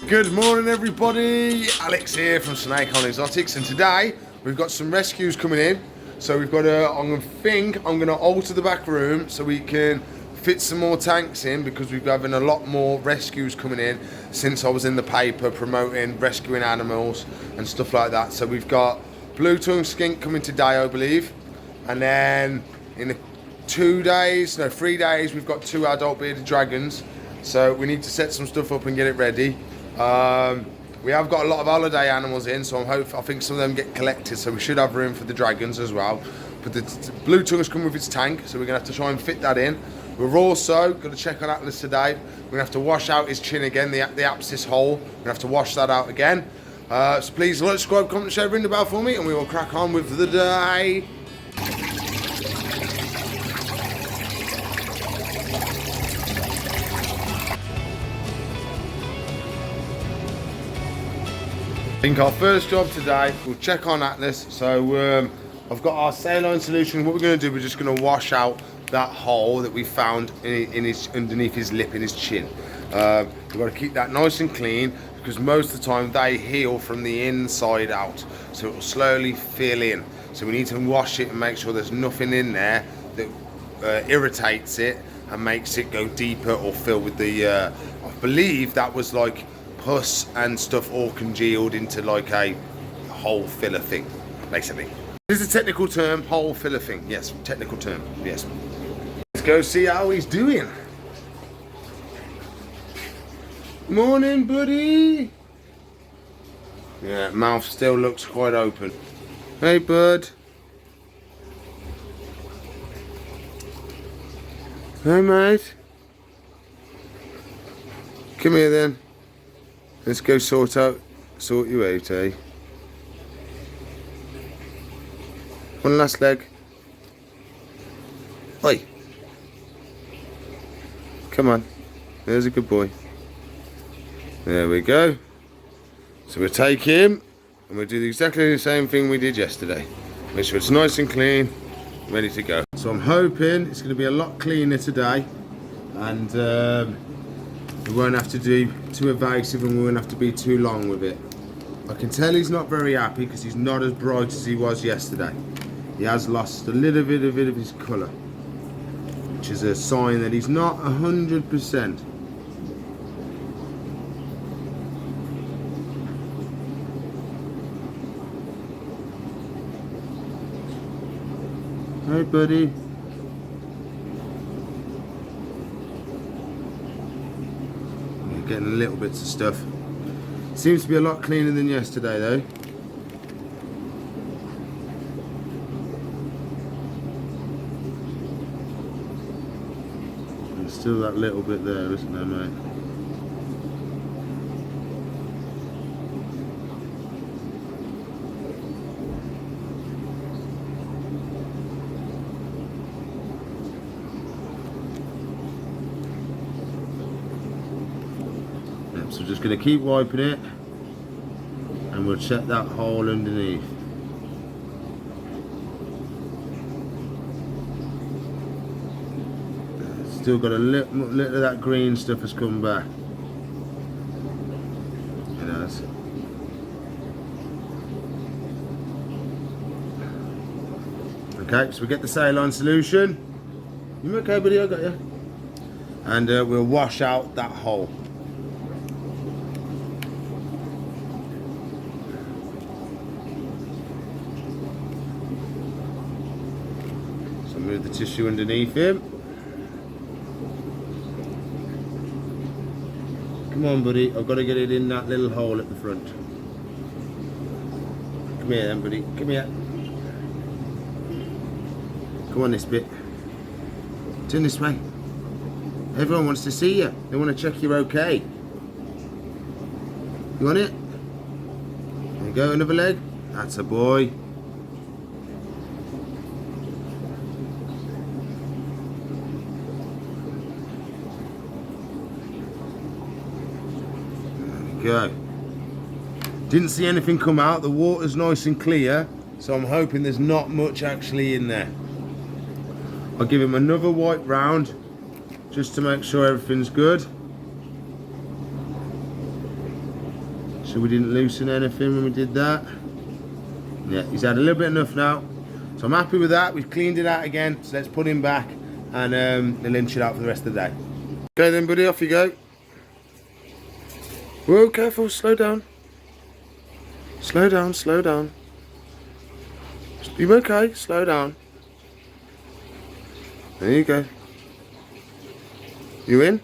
Good morning everybody, Alex here from Snake on Exotics, and today we've got some rescues coming in. So we've got I'm going to alter the back room so we can fit some more tanks in, because we've having a lot more rescues coming in since I was in the paper promoting rescuing animals and stuff like that. So we've got blue tongue skink coming today, I believe, and then in 3 days we've got 2 adult bearded dragons. So we need to set some stuff up and get it ready. We have got a lot of holiday animals in, so I think some of them get collected, so we should have room for the dragons as well. But the blue tongue's come with its tank, so we're going to have to try and fit that in. We're also going to check on Atlas today. We're going to have to wash out his chin again, the abscess hole. We're going to have to wash that out again. So please like, subscribe, comment, share, ring the bell for me, and we will crack on with the day. I think our first job today, we'll check on Atlas. So I've got our saline solution. What we're going to do, we're just going to wash out that hole that we found underneath his lip in his chin. We've got to keep that nice and clean, because most of the time they heal from the inside out, so it will slowly fill in. So we need to wash it and make sure there's nothing in there that irritates it and makes it go deeper or fill with the I believe that was like pus and stuff all congealed into like a hole filler thing, basically. This is a technical term, hole filler thing. Yes, technical term, yes. Let's go see how he's doing. Morning, buddy. Yeah, mouth still looks quite open. Hey, bud. Hey, mate. Come here then. Let's go sort you out, eh? One last leg. Oi. Come on. There's a good boy. There we go. So we'll take him and we'll do exactly the same thing we did yesterday. Make sure it's nice and clean, ready to go. So I'm hoping it's going to be a lot cleaner today, and we won't have to do too evasive, and we won't have to be too long with it. I can tell he's not very happy because he's not as bright as he was yesterday. He has lost a little bit of his colour, which is a sign that he's not 100%. Hey, buddy. Getting little bits of stuff. Seems to be a lot cleaner than yesterday though. There's still that little bit there, isn't there, mate? So we're just going to keep wiping it, and we'll check that hole underneath. Still got a little of that green stuff has come back. It has. Okay, so we get the saline solution. You okay, buddy? I got you. And we'll wash out that hole. Move the tissue underneath him. Come on, buddy. I've got to get it in that little hole at the front. Come here then, buddy. Come here. Come on, this bit. Turn this way. Everyone wants to see you. They want to check you're okay. You want it? There you go. Another leg. That's a boy. Go. Didn't see anything come out. The water's nice and clear, so I'm hoping there's not much actually in there. I'll give him another wipe round just to make sure everything's good. so we didn't loosen anything when we did that. Yeah, he's had a little bit enough now, so I'm happy with that. We've cleaned it out again, so let's put him back and then chill out for the rest of the day. Okay then, buddy, off you go. Whoa, careful, slow down. Slow down, slow down. You okay? Slow down. There you go. You in?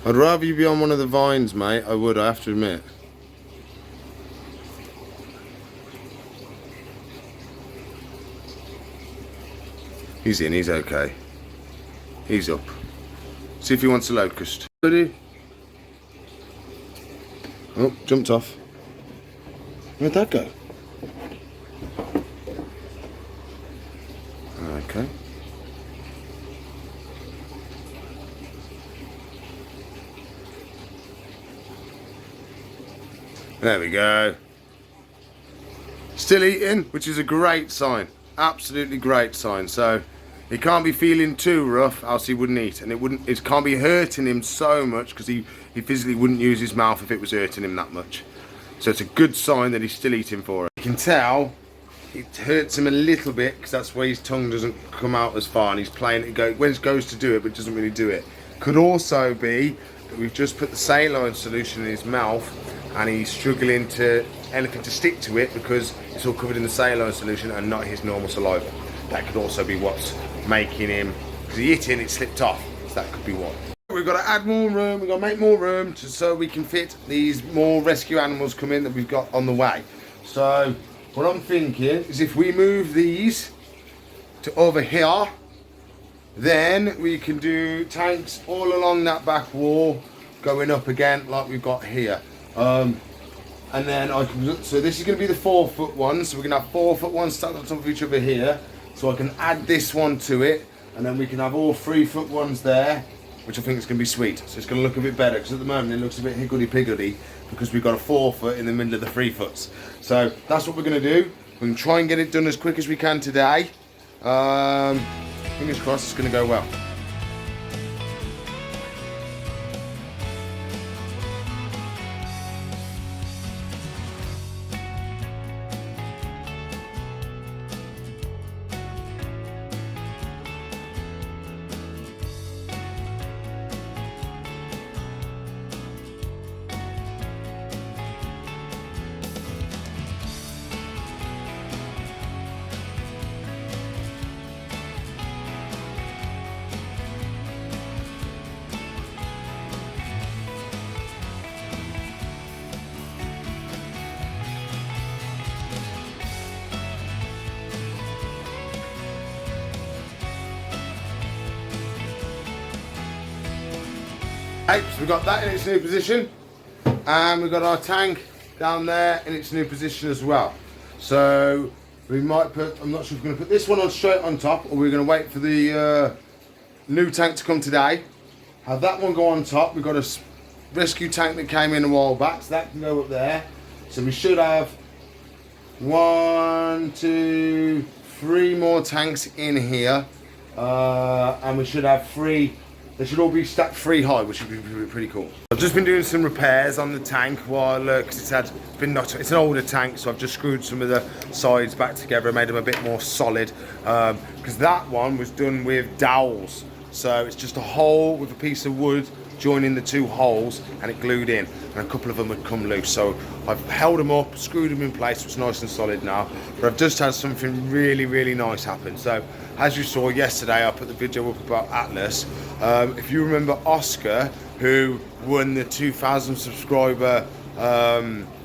I'd rather you be on one of the vines, mate. I would, I have to admit. He's in, he's okay. He's up. See if he wants a locust. Ready? Oh, jumped off. Where'd that go? Okay. There we go. Still eating, which is a great sign. Absolutely great sign. So he can't be feeling too rough, else he wouldn't eat, and it can't be hurting him so much because he physically wouldn't use his mouth if it was hurting him that much. So it's a good sign that he's still eating for it. You can tell it hurts him a little bit because that's why his tongue doesn't come out as far, and he's playing it when it goes to do it, but doesn't really do it. Could also be that we've just put the saline solution in his mouth and he's struggling to anything to stick to it because it's all covered in the saline solution and not his normal saliva. That could also be what's making him, because he hit it and it slipped off, so that could be what. We've got to add more room, we've got to make more room so we can fit these more rescue animals come in that we've got on the way. So what I'm thinking is if we move these to over here, then we can do tanks all along that back wall going up again like we've got here. And then so this is going to be the 4 foot one, so we're going to have 4 foot ones stacked on top of each other here, so I can add this one to it, and then we can have all 3 foot ones there, which I think is going to be sweet. So it's going to look a bit better, because at the moment it looks a bit higgledy-piggledy because we've got a 4 foot in the middle of the 3 foots. So that's what we're going to do. We're going to try and get it done as quick as we can today. Fingers crossed it's going to go well. Okay, so we've got that in its new position, and we've got our tank down there in its new position as well. So we might put, I'm not sure if we're going to put this one on straight on top, or we're going to wait for the new tank to come today. Have that one go on top. We've got a rescue tank that came in a while back, so that can go up there. So we should have 1, 2, 3 more tanks in here, and we should have 3. They should all be stacked 3 high, which would be pretty cool. I've just been doing some repairs on the tank while, because it's an older tank, so I've just screwed some of the sides back together and made them a bit more solid. Because that one was done with dowels, so it's just a hole with a piece of wood joining the 2 holes, and it glued in, and a couple of them had come loose. So I've held them up, screwed them in place, so it's nice and solid now. But I've just had something really, really nice happen. So as you saw yesterday, I put the video up about Atlas. If you remember Oscar, who won the 2,000 subscriber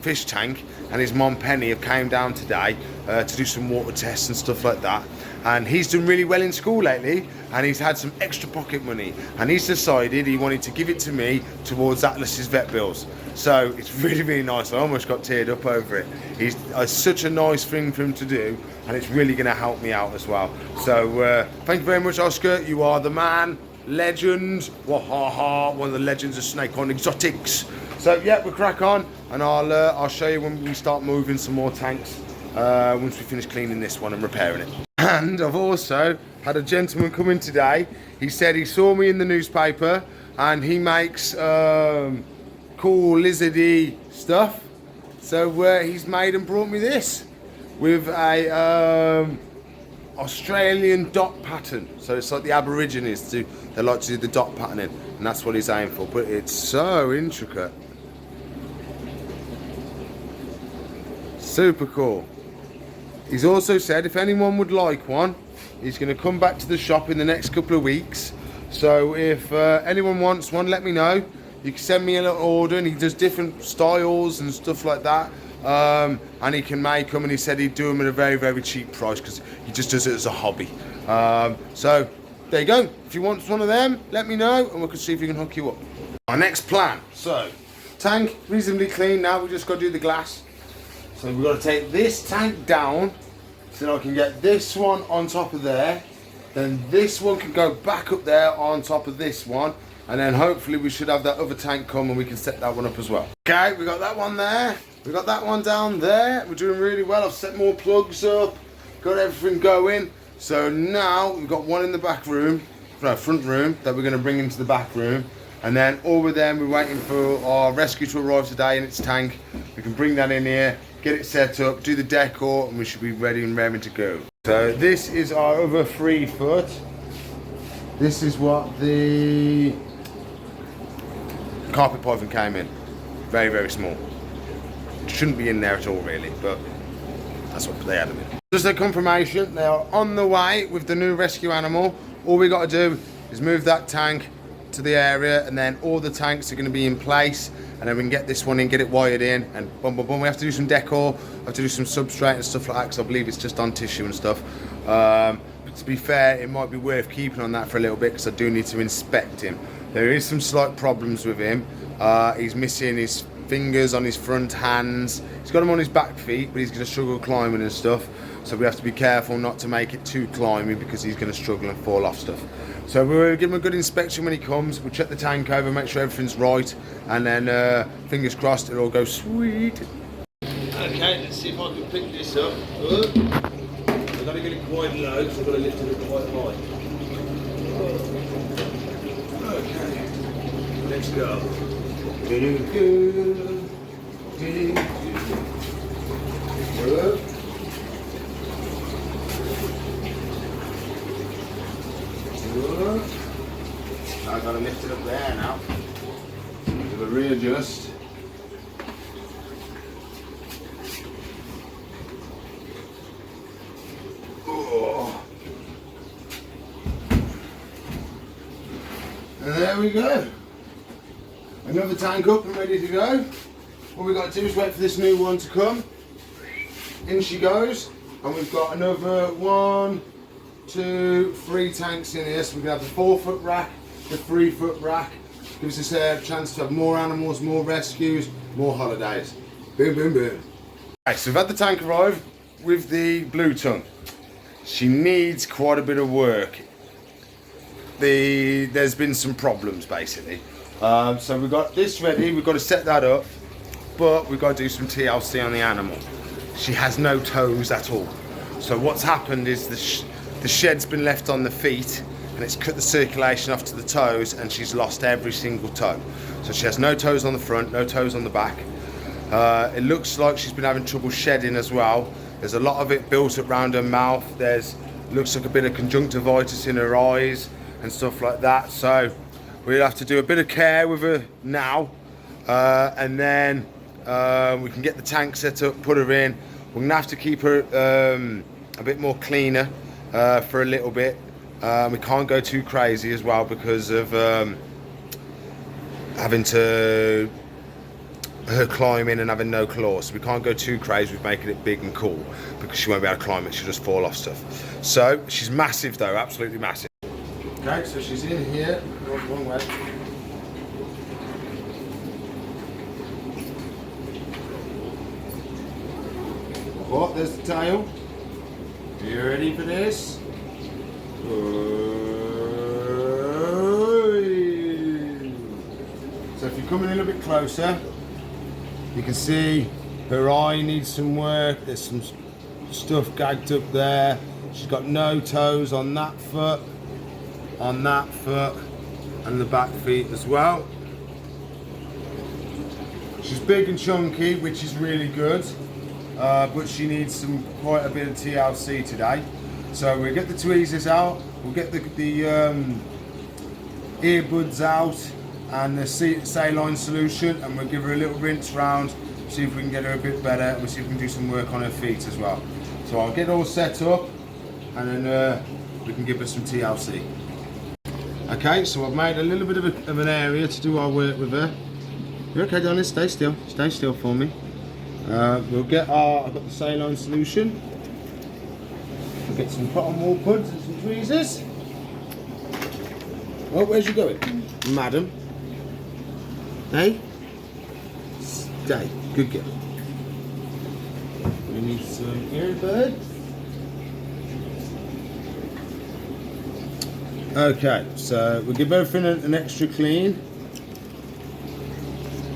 fish tank, and his mom Penny have came down today to do some water tests and stuff like that. And he's done really well in school lately, and he's had some extra pocket money, and he's decided he wanted to give it to me towards Atlas's vet bills. So it's really, really nice. I almost got teared up over it. It's such a nice thing for him to do, and it's really going to help me out as well. So thank you very much, Oscar. You are the man, legend, wahaha, one of the legends of Snake Island Exotics. So yeah, we'll crack on, and I'll show you when we start moving some more tanks once we finish cleaning this one and repairing it. And I've also had a gentleman come in today. He said he saw me in the newspaper and he makes cool lizardy stuff. So he's made and brought me this with a Australian dot pattern. So it's like the Aborigines do. They like to do the dot patterning, and that's what he's aiming for. But it's so intricate. Super cool. He's also said if anyone would like one, he's going to come back to the shop in the next couple of weeks. So if anyone wants one, let me know. You can send me a little order, and he does different styles and stuff like that. And he can make them, and he said he'd do them at a very, very cheap price because he just does it as a hobby. So there you go. If you want one of them, let me know, and we can see if we can hook you up. Our next plan. So tank reasonably clean now. We just got to do the glass. So we've got to take this tank down so I can get this one on top of there. Then this one can go back up there on top of this one. And then hopefully we should have that other tank come and we can set that one up as well. Okay, we got that one there. We got that one down there. We're doing really well. I've set more plugs up, got everything going. So now we've got one in the back room, no, front room, that we're going to bring into the back room. And then over there, we're waiting for our rescue to arrive today in its tank. We can bring that in here, get it set up, do the decor, and we should be ready and raring to go. So this is our other 3 foot. This is what the carpet python came in. Very, very small. Shouldn't be in there at all really, but that's what they had them in. Just a confirmation, they are on the way with the new rescue animal. All we got to do is move that tank to the area, and then all the tanks are going to be in place, and then we can get this one in, get it wired in, and boom, boom, boom. We have to do some decor, have to do some substrate and stuff like that, because I believe it's just on tissue and stuff. But to be fair, it might be worth keeping on that for a little bit, because I do need to inspect him. There is some slight problems with him. He's missing his fingers on his front hands. He's got them on his back feet, but he's going to struggle climbing and stuff. So we have to be careful not to make it too climbing, because he's going to struggle and fall off stuff. So we'll give him a good inspection when he comes. We'll check the tank over, make sure everything's right, and then fingers crossed it'll all go sweet. Okay, let's see if I can pick this up. I've got to get it quite low, because I've got to lift it up quite high. Okay, let's go. I've got to lift it up there now. Do a readjust. Oh. And there we go. Another tank up and ready to go. All we got to do is wait for this new one to come. In she goes. And we've got another 1, 2, 3 tanks in here. So we can have the 4 foot rack, the 3 foot rack. Gives us a chance to have more animals, more rescues, more holidays. Boom, boom, boom. Okay, so we've had the tank arrive with the blue tongue. She needs quite a bit of work. There's been some problems basically. So we've got this ready, we've got to set that up, but we've got to do some TLC on the animal. She has no toes at all. So what's happened is the shed's been left on the feet, and it's cut the circulation off to the toes, and she's lost every single toe. So she has no toes on the front, no toes on the back. It looks like she's been having trouble shedding as well. There's a lot of it built up around her mouth. Looks like a bit of conjunctivitis in her eyes and stuff like that. So we'll have to do a bit of care with her now, and then we can get the tank set up, put her in. We're gonna have to keep her a bit more cleaner for a little bit. We can't go too crazy as well because of having to her climbing and having no claws. So we can't go too crazy with making it big and cool, because she won't be able to climb it, she'll just fall off stuff. So she's massive though, absolutely massive. Okay, so she's in here. Wrong way. Oh, there's the tail. You ready for this? So if you come in a little bit closer, you can see her eye needs some work. There's some stuff gagged up there. She's got no toes on that foot, and the back feet as well. She's big and chunky, which is really good, but she needs quite a bit of TLC today. So we'll get the tweezers out, we'll get the earbuds out and the saline solution, and we'll give her a little rinse round, see if we can get her a bit better, and we'll see if we can do some work on her feet as well. So I'll get it all set up, and then we can give her some TLC. Okay, so I've made a little bit of an area to do our work with her. You're okay, darling? Stay still for me. We'll get I've got the saline solution. We'll get some cotton wool pads and some tweezers. Oh, where's you going? Madam? Hey? Stay. Good girl. We need some earbuds. Okay, so we'll give everything an extra clean.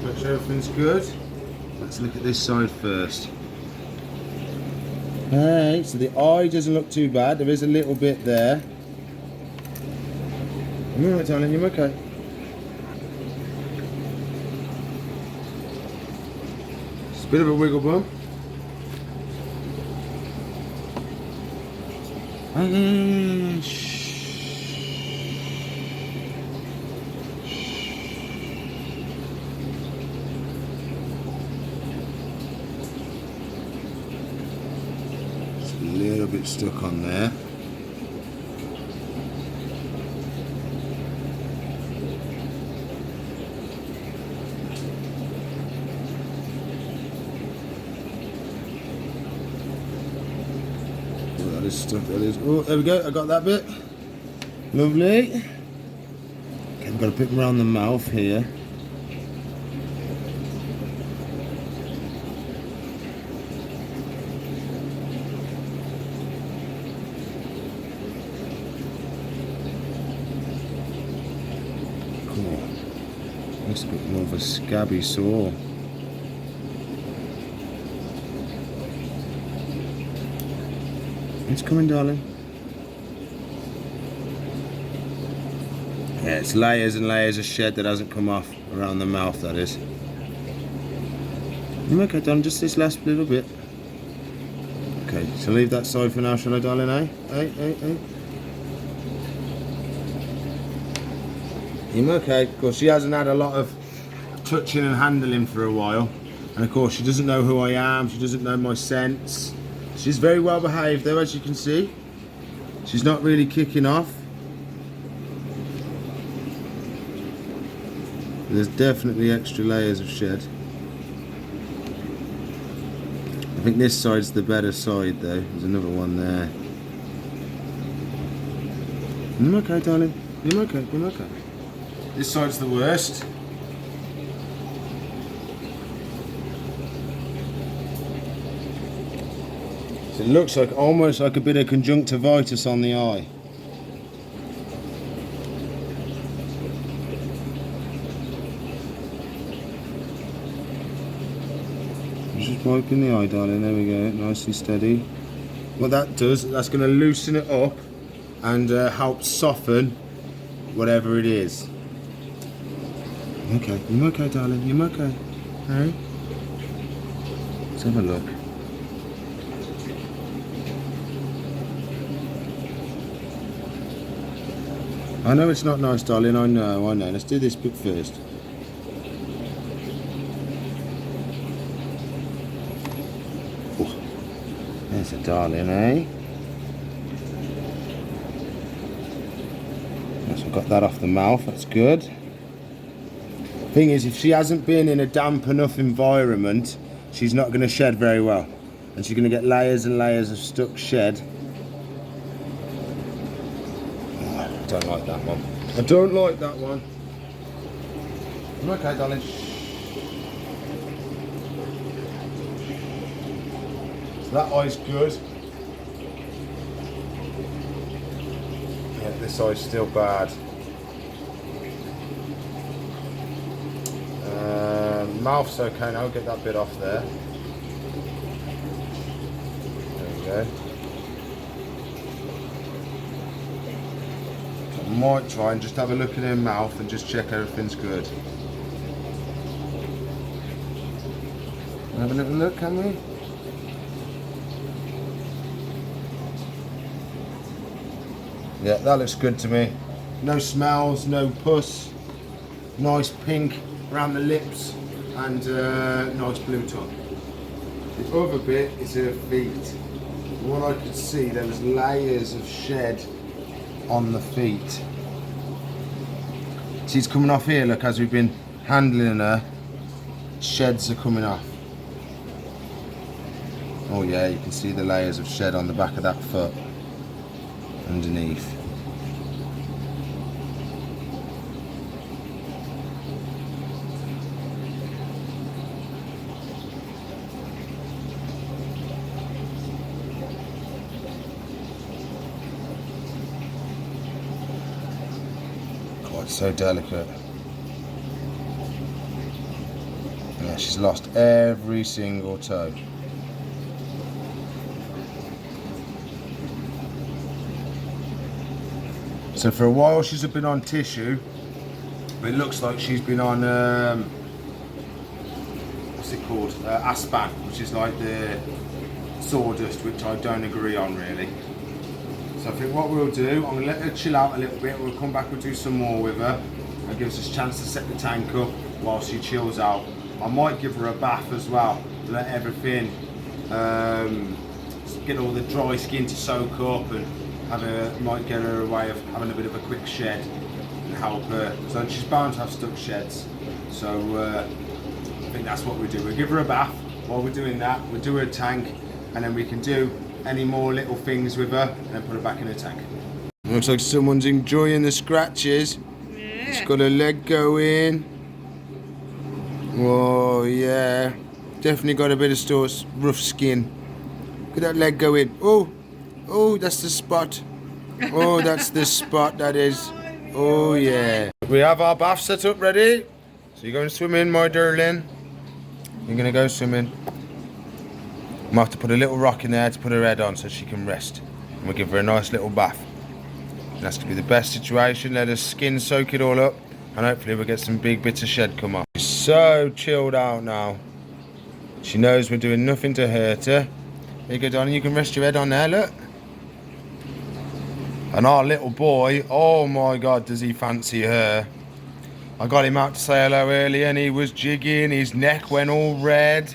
Make sure everything's good. Let's look at this side first. Hey, so the eye doesn't look too bad. There is a little bit there. You're alright, darling, you're okay. It's a bit of a wiggle bump. It's a little bit stuck on there. Stuff that is. Oh, there we go. I got that bit. Lovely. Okay, I've got to pick around the mouth here. Cool. Looks a bit more of a scabby sore. It's coming, darling. Yeah, it's layers and layers of shed that hasn't come off around the mouth, that is. Okay, darling, just this last little bit. Okay, so leave that side for now, shall I, darling, eh? Hey. You okay? Of course, she hasn't had a lot of touching and handling for a while. And of course, she doesn't know who I am, she doesn't know my scents. She's very well behaved though, as you can see. She's not really kicking off. There's definitely extra layers of shed. I think this side's the better side though. There's another one there. I'm okay, darling. I'm okay. This side's the worst. So it looks like almost like a bit of conjunctivitis on the eye. Just wiping the eye, darling. There we go. Nice and steady. What that does, that's going to loosen it up and help soften whatever it is. Okay, you're okay, darling. You're okay. Hey? Let's have a look. I know it's not nice, darling. I know. Let's do this bit first. Oh, there's a darling, eh? So I've got that off the mouth. That's good. Thing is, if she hasn't been in a damp enough environment, she's not going to shed very well, and she's going to get layers and layers of stuck shed. I don't like that one. I don't like that one. I'm okay, darling. So that eye's good. Yeah, this eye's still bad. Mouth's okay now, get that bit off there. There we go. might try and just have a look in her mouth and just check everything's good. Have a little look, can we? Yeah, that looks good to me. No smells, no pus. Nice pink around the lips and nice blue tongue. The other bit is her feet. From what I could see, there was layers of shed on the feet. She's coming off here, look, as we've been handling her, sheds are coming off. Oh yeah, you can see the layers of shed on the back of that foot, underneath. God, it's so delicate. Yeah, she's lost every single toe. So for a while she's been on tissue, but it looks like she's been on, what's it called, Aspan, which is like the sawdust, which I don't agree on really. So I think what we'll do, I'm going to let her chill out a little bit, we'll come back and do some more with her. That gives us a chance to set the tank up while she chills out. I might give her a bath as well, to let everything, get all the dry skin to soak up, and might get her a way of having a bit of a quick shed and help her. So she's bound to have stuck sheds. So I think that's what we do. We'll give her a bath. While we're doing that, we'll do her tank, and then we can do any more little things with her and then put her back in the tank. Looks like someone's enjoying the scratches. Yeah. It's got a leg going. Oh yeah, definitely got a bit of rough skin. Look at that leg going. Oh, that's the spot. Oh, that's the spot, that is. Oh, yeah. We have our bath set up ready. So you're going to swim in, my darling. You're going to go swimming. I might have to put a little rock in there to put her head on so she can rest. And we'll give her a nice little bath. And that's going to be the best situation. Let her skin soak it all up. And hopefully we'll get some big bits of shed come off. She's so chilled out now. She knows we're doing nothing to hurt her. There you go, darling. You can rest your head on there, look. And our little boy, oh my God, does he fancy her. I got him out to say hello earlier and he was jigging, his neck went all red.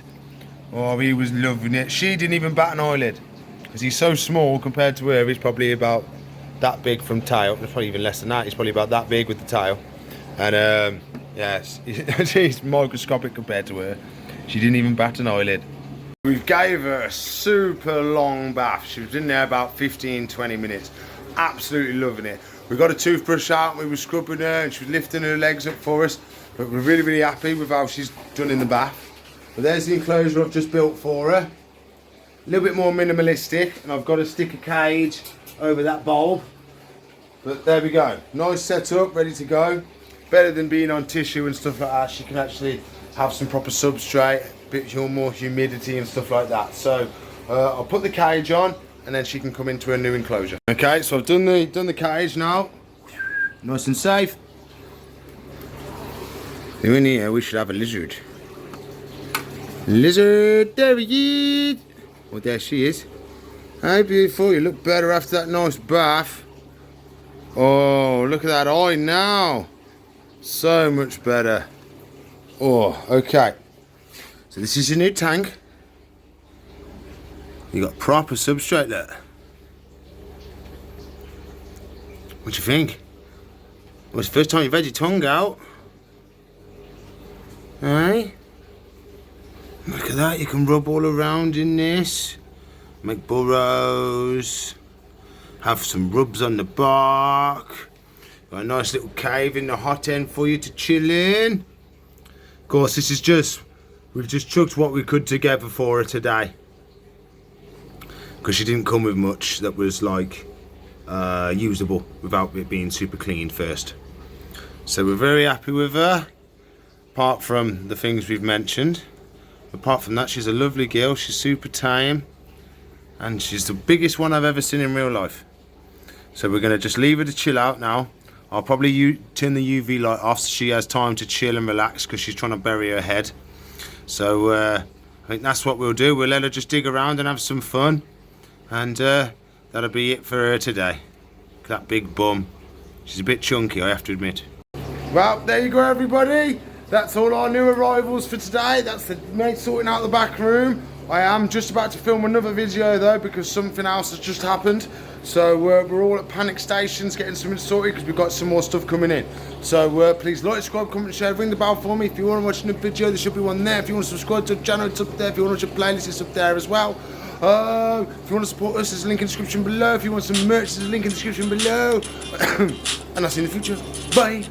Oh, he was loving it. She didn't even bat an eyelid. Because he's so small compared to her, he's probably about that big from tail. Probably even less than that, he's probably about that big with the tail. And yes, he's microscopic compared to her. She didn't even bat an eyelid. We gave her a super long bath. She was in there about 15-20 minutes. Absolutely loving it. We got a toothbrush out and we were scrubbing her and she was lifting her legs up for us. But we're really, really happy with how she's done in the bath. But there's the enclosure I've just built for her. A little bit more minimalistic, and I've got to stick a cage over that bulb. But there we go. Nice setup, ready to go. Better than being on tissue and stuff like that. She can actually have some proper substrate, a bit more humidity and stuff like that. So I'll put the cage on, and then she can come into her new enclosure. Okay, so I've done the cage now. Nice and safe. In here we should have a lizard. Lizard, there he is. Well, there she is. Hey, beautiful, you look better after that nice bath. Oh, look at that eye now. So much better. Oh, okay. So this is your new tank. You got proper substrate there. What do you think? Well, it's the first time you've had your tongue out. Hey? Look at that, you can rub all around in this. Make burrows. Have some rubs on the bark. Got a nice little cave in the hot end for you to chill in. Of course, this is just, we've just chucked what we could together for her today. Because she didn't come with much that was like usable without it being super clean first. So we're very happy with her, apart from the things we've mentioned. Apart from that, she's a lovely girl, she's super tame, and she's the biggest one I've ever seen in real life. So we're going to just leave her to chill out now. I'll probably turn the UV light off so she has time to chill and relax because she's trying to bury her head. So I think that's what we'll do. We'll let her just dig around and have some fun, and that'll be it for her today. That big bum. She's a bit chunky, I have to admit. Well, there you go, everybody. That's all our new arrivals for today. That's the mate sorting out the back room. I am just about to film another video though because something else has just happened. So we're all at panic stations getting something sorted because we've got some more stuff coming in. So please like, subscribe, comment, share, ring the bell for me. If you want to watch a new video, there should be one there. If you want to subscribe to the channel, it's up there. If you want to watch a playlist, it's up there as well. If you want to support us, there's a link in the description below. If you want some merch, there's a link in the description below. And I'll see you in the future. Bye.